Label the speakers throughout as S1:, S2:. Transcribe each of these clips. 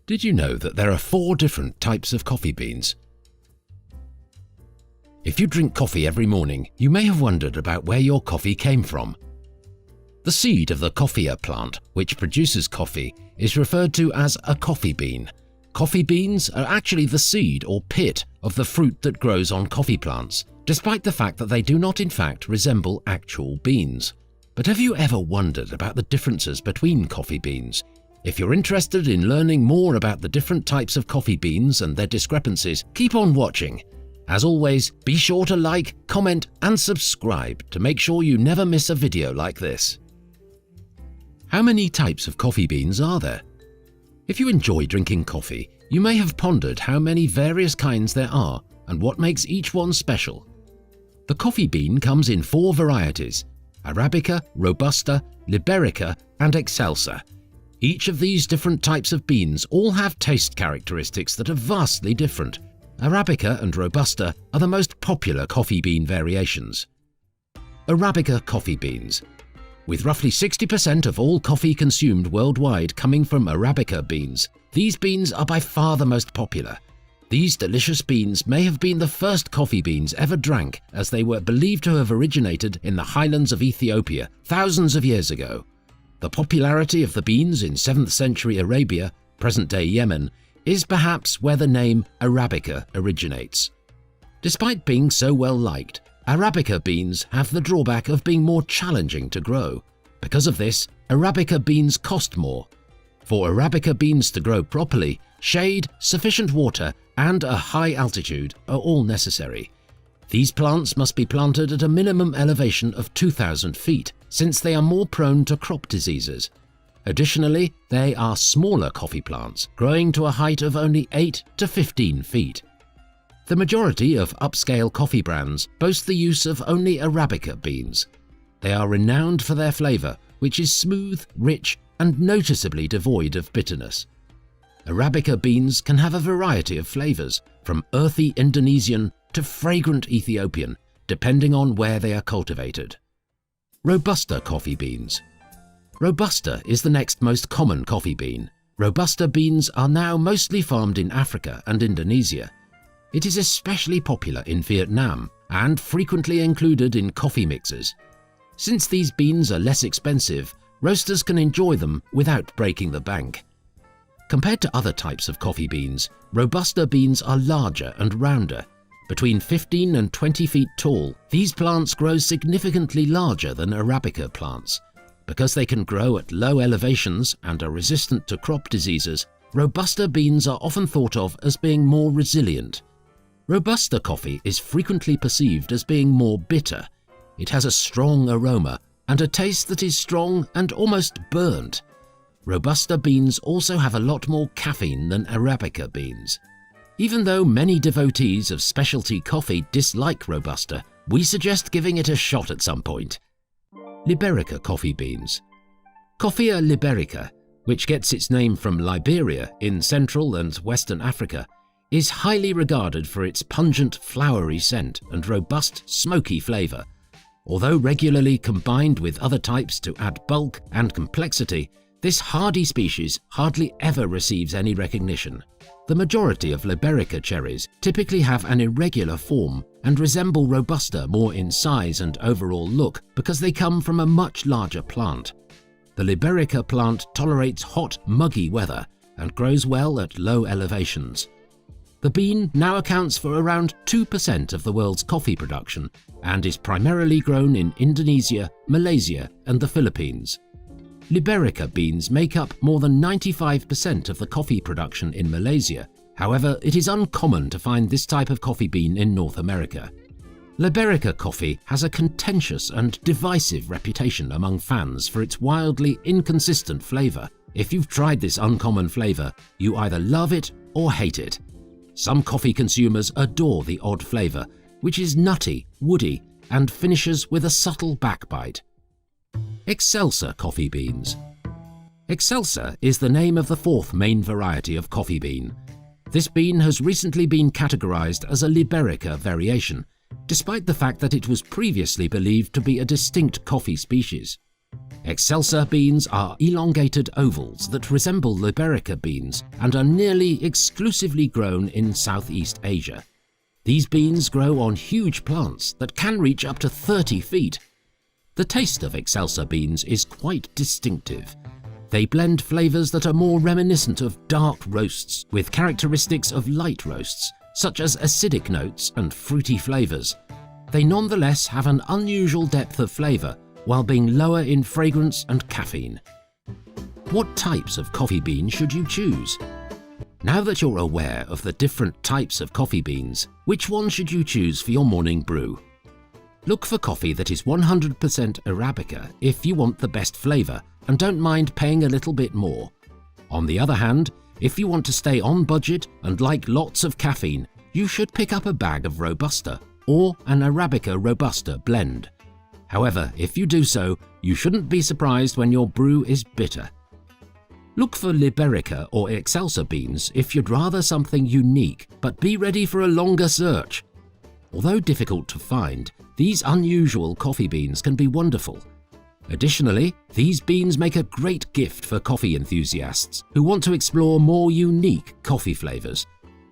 S1: Did you know that there are 4 different types of coffee beans? If you drink coffee every morning, you may have wondered about where your coffee came from. The seed of the coffea plant, which produces coffee, is referred to as a coffee bean. Coffee beans are actually the seed or pit of the fruit that grows on coffee plants, despite the fact that they do not in fact resemble actual beans. But have you ever wondered about the differences between coffee beans? If you're interested in learning more about the different types of coffee beans and their discrepancies, keep on watching. As always, be sure to like, comment and subscribe to make sure you never miss a video like this. How many types of coffee beans are there? If you enjoy drinking coffee, you may have pondered how many various kinds there are and what makes each one special. The coffee bean comes in 4 varieties: Arabica, Robusta, Liberica and Excelsa. Each of these different types of beans all have taste characteristics that are vastly different. Arabica and Robusta are the most popular coffee bean variations. Arabica coffee beans. With roughly 60% of all coffee consumed worldwide coming from Arabica beans, these beans are by far the most popular. These delicious beans may have been the first coffee beans ever drank, as they were believed to have originated in the highlands of Ethiopia thousands of years ago. The popularity of the beans in 7th century Arabia, present-day Yemen, is perhaps where the name Arabica originates. Despite being so well liked, Arabica beans have the drawback of being more challenging to grow. Because of this, Arabica beans cost more. For Arabica beans to grow properly, shade, sufficient water, and a high altitude are all necessary. These plants must be planted at a minimum elevation of 2,000 feet, since they are more prone to crop diseases. Additionally, they are smaller coffee plants, growing to a height of only 8 to 15 feet. The majority of upscale coffee brands boast the use of only Arabica beans. They are renowned for their flavor, which is smooth, rich, and noticeably devoid of bitterness. Arabica beans can have a variety of flavors, from earthy Indonesian to fragrant Ethiopian, depending on where they are cultivated. Robusta coffee beans. Robusta is the next most common coffee bean. Robusta beans are now mostly farmed in Africa and Indonesia. It is especially popular in Vietnam and frequently included in coffee mixes. Since these beans are less expensive, roasters can enjoy them without breaking the bank. Compared to other types of coffee beans, Robusta beans are larger and rounder. Between 15 and 20 feet tall, these plants grow significantly larger than Arabica plants. Because they can grow at low elevations and are resistant to crop diseases, Robusta beans are often thought of as being more resilient. Robusta coffee is frequently perceived as being more bitter. It has a strong aroma and a taste that is strong and almost burnt. Robusta beans also have a lot more caffeine than Arabica beans. Even though many devotees of specialty coffee dislike Robusta, we suggest giving it a shot at some point. Liberica coffee beans. Coffea liberica, which gets its name from Liberia in Central and Western Africa, is highly regarded for its pungent flowery scent and robust smoky flavor. Although regularly combined with other types to add bulk and complexity, this hardy species hardly ever receives any recognition. The majority of Liberica cherries typically have an irregular form and resemble Robusta more in size and overall look because they come from a much larger plant. The Liberica plant tolerates hot, muggy weather and grows well at low elevations. The bean now accounts for around 2% of the world's coffee production and is primarily grown in Indonesia, Malaysia, and the Philippines. Liberica beans make up more than 95% of the coffee production in Malaysia. However, it is uncommon to find this type of coffee bean in North America. Liberica coffee has a contentious and divisive reputation among fans for its wildly inconsistent flavor. If you've tried this uncommon flavor, you either love it or hate it. Some coffee consumers adore the odd flavor, which is nutty, woody, and finishes with a subtle backbite. Excelsa coffee beans. Excelsa is the name of the 4th main variety of coffee bean. This bean has recently been categorized as a Liberica variation, despite the fact that it was previously believed to be a distinct coffee species. Excelsa beans are elongated ovals that resemble Liberica beans and are nearly exclusively grown in Southeast Asia. These beans grow on huge plants that can reach up to 30 feet. The taste of Excelsa beans is quite distinctive. They blend flavors that are more reminiscent of dark roasts with characteristics of light roasts, such as acidic notes and fruity flavors. They nonetheless have an unusual depth of flavor while being lower in fragrance and caffeine. What types of coffee bean should you choose? Now that you're aware of the different types of coffee beans, which one should you choose for your morning brew? Look for coffee that is 100% Arabica if you want the best flavor and don't mind paying a little bit more. On the other hand, if you want to stay on budget and like lots of caffeine, you should pick up a bag of Robusta or an Arabica Robusta blend. However, if you do so, you shouldn't be surprised when your brew is bitter. Look for Liberica or Excelsa beans if you'd rather something unique, but be ready for a longer search. Although difficult to find, these unusual coffee beans can be wonderful. Additionally, these beans make a great gift for coffee enthusiasts who want to explore more unique coffee flavors.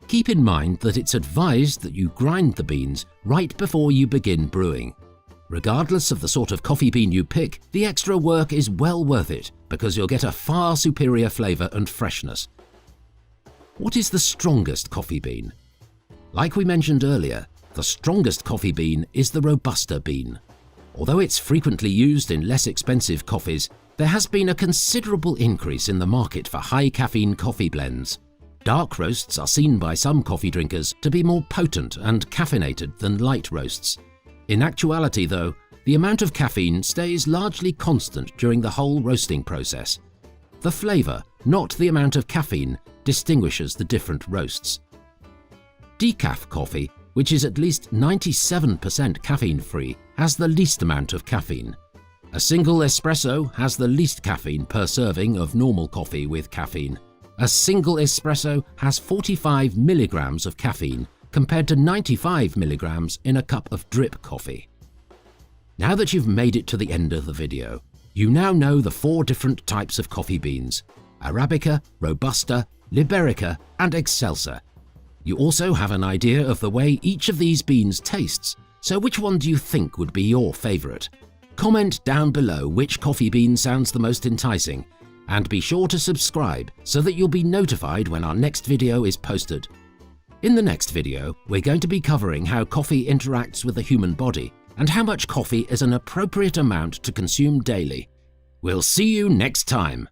S1: Keep in mind that it's advised that you grind the beans right before you begin brewing. Regardless of the sort of coffee bean you pick, the extra work is well worth it because you'll get a far superior flavor and freshness. What is the strongest coffee bean? Like we mentioned earlier, the strongest coffee bean is the Robusta bean. Although it's frequently used in less expensive coffees, there has been a considerable increase in the market for high caffeine coffee blends. Dark roasts are seen by some coffee drinkers to be more potent and caffeinated than light roasts. In actuality though, the amount of caffeine stays largely constant during the whole roasting process. The flavor, not the amount of caffeine, distinguishes the different roasts. Decaf coffee, which is at least 97% caffeine-free, has the least amount of caffeine. A single espresso has the least caffeine per serving of normal coffee with caffeine. A single espresso has 45 milligrams of caffeine compared to 95 milligrams in a cup of drip coffee. Now that you've made it to the end of the video, you now know the 4 different types of coffee beans: Arabica, Robusta, Liberica, and Excelsa. You also have an idea of the way each of these beans tastes, so which one do you think would be your favorite? Comment down below which coffee bean sounds the most enticing, and be sure to subscribe so that you'll be notified when our next video is posted. In the next video, we're going to be covering how coffee interacts with the human body and how much coffee is an appropriate amount to consume daily. We'll see you next time.